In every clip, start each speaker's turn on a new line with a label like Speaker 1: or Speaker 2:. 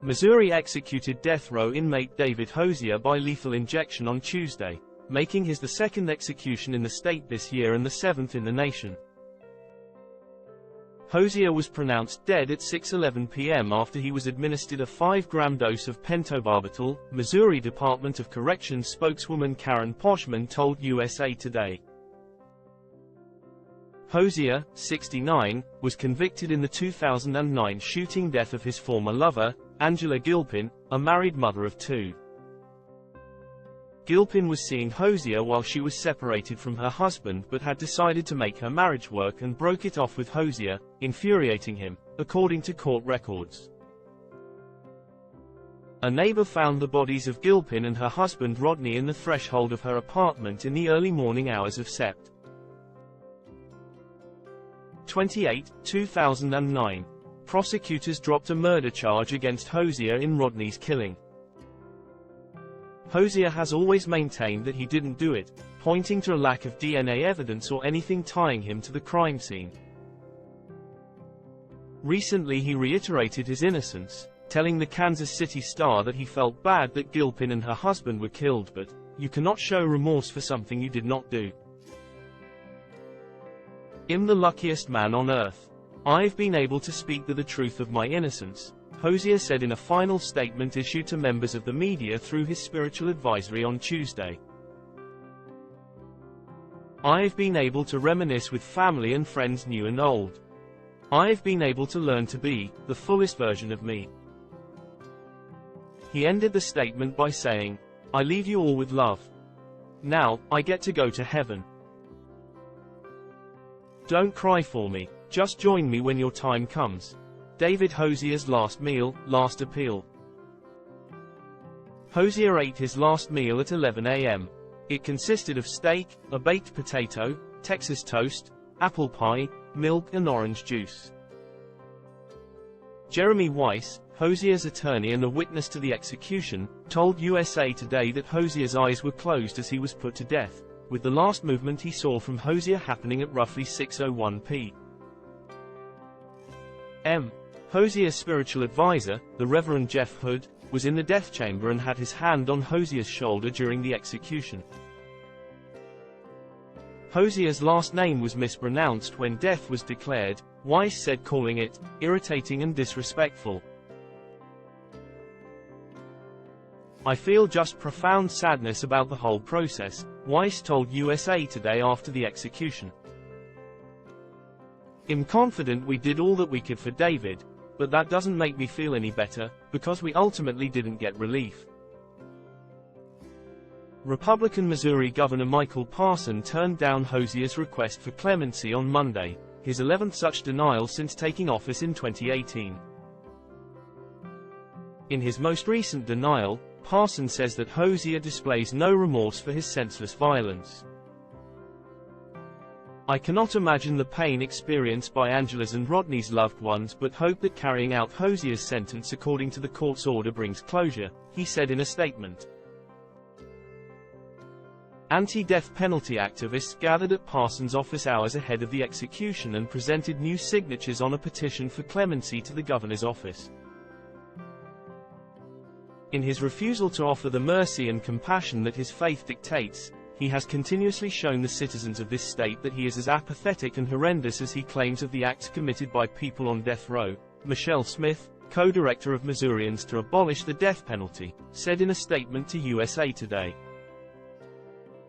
Speaker 1: Missouri executed death row inmate David Hosier by lethal injection on Tuesday, making his the second execution in the state this year and the seventh in the nation. Hosier was pronounced dead at 6:11 p.m. after he was administered a 5-gram dose of pentobarbital, Missouri Department of Corrections spokeswoman Karen Poshman told USA Today. Hosier, 69, was convicted in the 2009 shooting death of his former lover, Angela Gilpin, a married mother of 2. Gilpin was seeing Hosier while she was separated from her husband but had decided to make her marriage work and broke it off with Hosier, infuriating him, according to court records. A neighbor found the bodies of Gilpin and her husband Rodney in the threshold of her apartment in the early morning hours of Sept. 28, 2009. Prosecutors dropped a murder charge against Hosier in Rodney's killing. Hosier has always maintained that he didn't do it, pointing to a lack of DNA evidence or anything tying him to the crime scene. Recently he reiterated his innocence, telling the Kansas City Star that he felt bad that Gilpin and her husband were killed, but, "You cannot show remorse for something you did not do. I'm the luckiest man on earth. I've been able to speak the truth of my innocence," Hosier said in a final statement issued to members of the media through his spiritual advisory on Tuesday. "I've been able to reminisce with family and friends new and old. I've been able to learn to be the fullest version of me." He ended the statement by saying, "I leave you all with love. Now, I get to go to heaven. Don't cry for me, just join me when your time comes." David Hosier's last meal, last appeal. Hosier ate his last meal at 11 a.m. It consisted of steak, a baked potato, Texas toast, apple pie, milk and orange juice. Jeremy Weiss, Hosier's attorney and a witness to the execution, told USA Today that Hosier's eyes were closed as he was put to death, with the last movement he saw from Hosier happening at roughly 6:01 p.m. Hosier's spiritual advisor, the Reverend Jeff Hood, was in the death chamber and had his hand on Hosier's shoulder during the execution. Hosier's last name was mispronounced when death was declared, Weiss said, calling it irritating and disrespectful. "I feel just profound sadness about the whole process," Weiss told USA Today after the execution. "I'm confident we did all that we could for David, but that doesn't make me feel any better, because we ultimately didn't get relief." Republican Missouri Governor Michael Parson turned down Hosier's request for clemency on Monday, his 11th such denial since taking office in 2018. In his most recent denial, Parson says that Hosier displays no remorse for his senseless violence. "I cannot imagine the pain experienced by Angela's and Rodney's loved ones but hope that carrying out Hosier's sentence according to the court's order brings closure," he said in a statement. Anti-death penalty activists gathered at Parson's office hours ahead of the execution and presented new signatures on a petition for clemency to the governor's office. In his refusal to offer the mercy and compassion that his faith dictates, he has continuously shown the citizens of this state that he is as apathetic and horrendous as he claims of the acts committed by people on death row. Michelle Smith, co-director of Missourians to Abolish the Death Penalty, said in a statement to USA Today.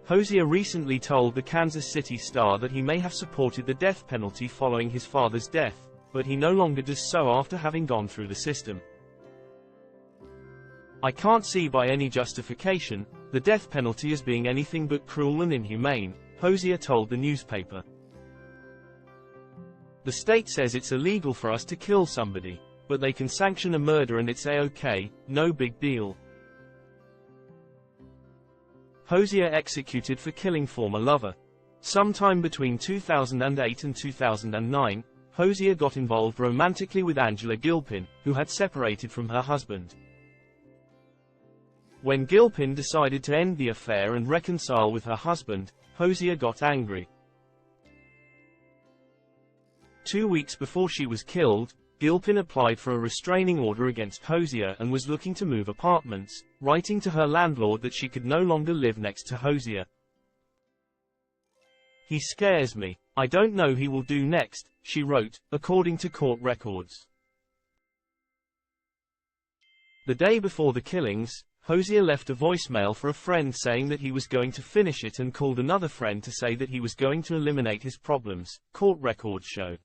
Speaker 1: Hosier recently told the Kansas City Star that he may have supported the death penalty following his father's death, but he no longer does so after having gone through the system. "I can't see by any justification the death penalty as being anything but cruel and inhumane," Hosier told the newspaper. "The state says it's illegal for us to kill somebody, but they can sanction a murder and it's a-okay, no big deal." Hosier executed for killing former lover. Sometime between 2008 and 2009, Hosier got involved romantically with Angela Gilpin, who had separated from her husband. When Gilpin decided to end the affair and reconcile with her husband, Hosier got angry. 2 weeks before she was killed, Gilpin applied for a restraining order against Hosier and was looking to move apartments, writing to her landlord that she could no longer live next to Hosier. "He scares me. I don't know he will do next," she wrote, according to court records. The day before the killings, Hosier left a voicemail for a friend saying that he was going to finish it and called another friend to say that he was going to eliminate his problems, court records show.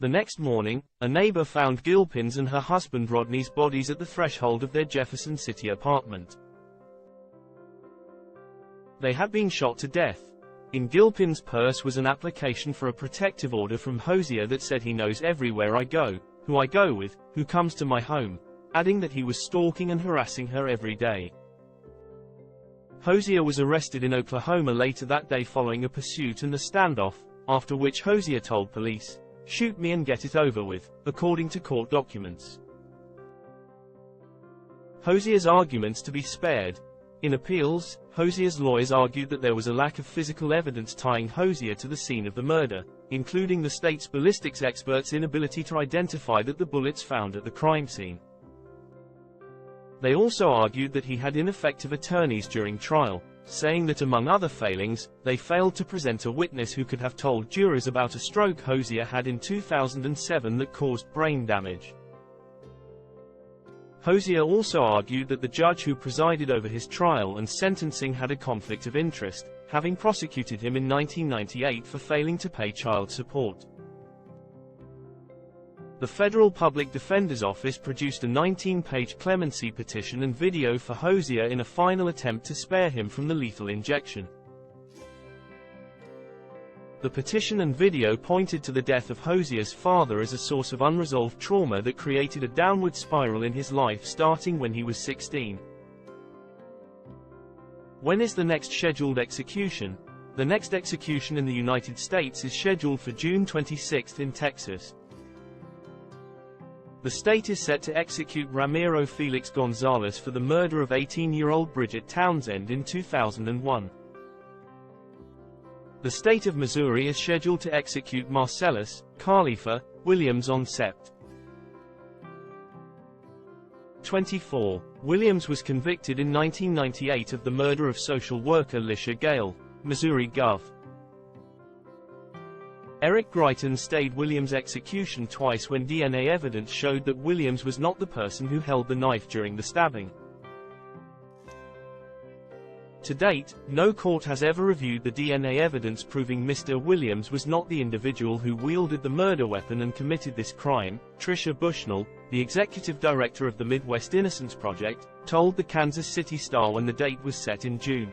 Speaker 1: The next morning, a neighbor found Gilpin's and her husband Rodney's bodies at the threshold of their Jefferson City apartment. They had been shot to death. In Gilpin's purse was an application for a protective order from Hosier that said he knows everywhere I go, who I go with, who comes to my home, adding that he was stalking and harassing her every day. Hosier was arrested in Oklahoma later that day following a pursuit and a standoff, after which Hosier told police, "Shoot me and get it over with," according to court documents. Hosier's arguments to be spared. In appeals, Hosier's lawyers argued that there was a lack of physical evidence tying Hosier to the scene of the murder, including the state's ballistics experts' inability to identify that the bullets found at the crime scene. They also argued that he had ineffective attorneys during trial, saying that among other failings, they failed to present a witness who could have told jurors about a stroke Hosier had in 2007 that caused brain damage. Hosier also argued that the judge who presided over his trial and sentencing had a conflict of interest, having prosecuted him in 1998 for failing to pay child support. The Federal Public Defender's Office produced a 19-page clemency petition and video for Hosier in a final attempt to spare him from the lethal injection. The petition and video pointed to the death of Hosier's father as a source of unresolved trauma that created a downward spiral in his life starting when he was 16. When is the next scheduled execution? The next execution in the United States is scheduled for June 26 in Texas. The state is set to execute Ramiro Felix Gonzalez for the murder of 18-year-old Bridget Townsend in 2001. The state of Missouri is scheduled to execute Marcellus Khalifa Williams on Sept. 24. Williams was convicted in 1998 of the murder of social worker Lisha Gale, Missouri Gov. Eric Greiton stayed Williams' execution twice when DNA evidence showed that Williams was not the person who held the knife during the stabbing. To date, no court has ever reviewed the DNA evidence proving Mr. Williams was not the individual who wielded the murder weapon and committed this crime. Tricia Bushnell, the executive director of the Midwest Innocence Project, told the Kansas City Star when the date was set in June.